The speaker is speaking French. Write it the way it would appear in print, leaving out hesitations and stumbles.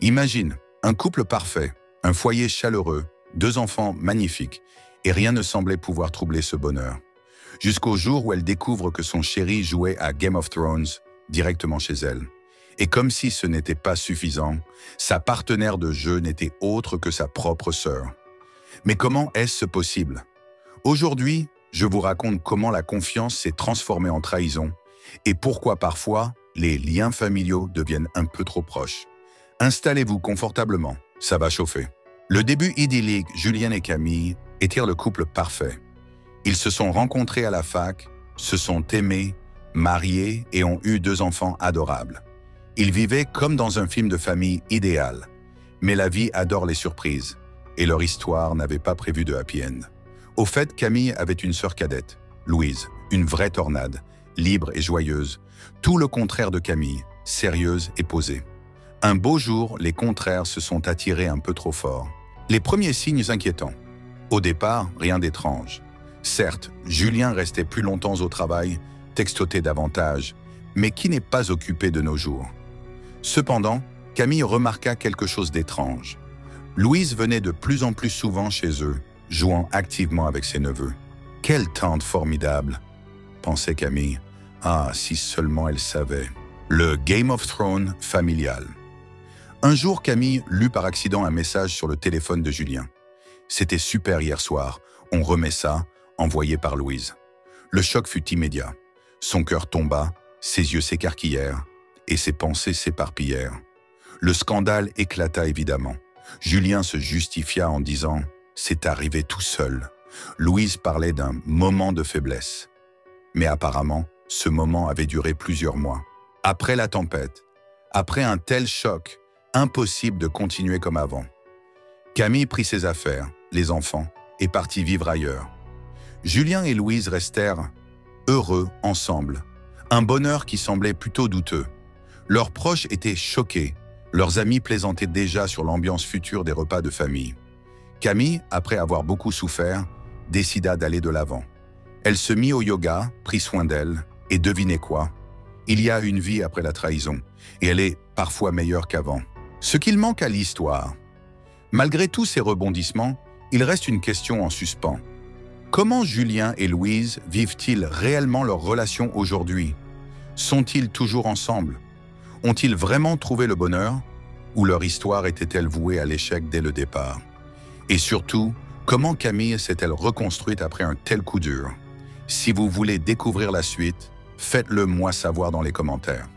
Imagine, un couple parfait, un foyer chaleureux, 2 enfants magnifiques, et rien ne semblait pouvoir troubler ce bonheur. Jusqu'au jour où elle découvre que son chéri jouait à Game of Thrones directement chez elle. Et comme si ce n'était pas suffisant, sa partenaire de jeu n'était autre que sa propre sœur. Mais comment est-ce possible? Aujourd'hui, je vous raconte comment la confiance s'est transformée en trahison et pourquoi parfois les liens familiaux deviennent un peu trop proches. Installez-vous confortablement, ça va chauffer. Le début idyllique, Julien et Camille étaient le couple parfait. Ils se sont rencontrés à la fac, se sont aimés, mariés et ont eu 2 enfants adorables. Ils vivaient comme dans un film de famille idéal. Mais la vie adore les surprises, et leur histoire n'avait pas prévu de happy end. Au fait, Camille avait une sœur cadette, Louise, une vraie tornade, libre et joyeuse, tout le contraire de Camille, sérieuse et posée. Un beau jour, les contraires se sont attirés un peu trop fort. Les premiers signes inquiétants. Au départ, rien d'étrange. Certes, Julien restait plus longtemps au travail, textotait davantage, mais qui n'est pas occupé de nos jours? Cependant, Camille remarqua quelque chose d'étrange. Louise venait de plus en plus souvent chez eux, jouant activement avec ses neveux. Quelle tante formidable, pensait Camille. Ah, si seulement elle savait. Le Game of Thrones familial. Un jour, Camille lut par accident un message sur le téléphone de Julien. C'était super hier soir, on remet ça, envoyé par Louise. Le choc fut immédiat. Son cœur tomba, ses yeux s'écarquillèrent et ses pensées s'éparpillèrent. Le scandale éclata évidemment. Julien se justifia en disant « C'est arrivé tout seul ». Louise parlait d'un moment de faiblesse. Mais apparemment, ce moment avait duré plusieurs mois. Après la tempête, après un tel choc, impossible de continuer comme avant. Camille prit ses affaires, les enfants, et partit vivre ailleurs. Julien et Louise restèrent heureux ensemble, un bonheur qui semblait plutôt douteux. Leurs proches étaient choqués, leurs amis plaisantaient déjà sur l'ambiance future des repas de famille. Camille, après avoir beaucoup souffert, décida d'aller de l'avant. Elle se mit au yoga, prit soin d'elle, et devinez quoi? Il y a une vie après la trahison, et elle est parfois meilleure qu'avant. Ce qu'il manque à l'histoire. Malgré tous ces rebondissements, il reste une question en suspens. Comment Julien et Louise vivent-ils réellement leur relation aujourd'hui? Sont-ils toujours ensemble? Ont-ils vraiment trouvé le bonheur? Ou leur histoire était-elle vouée à l'échec dès le départ? Et surtout, comment Camille s'est-elle reconstruite après un tel coup dur? Si vous voulez découvrir la suite, faites-le moi savoir dans les commentaires.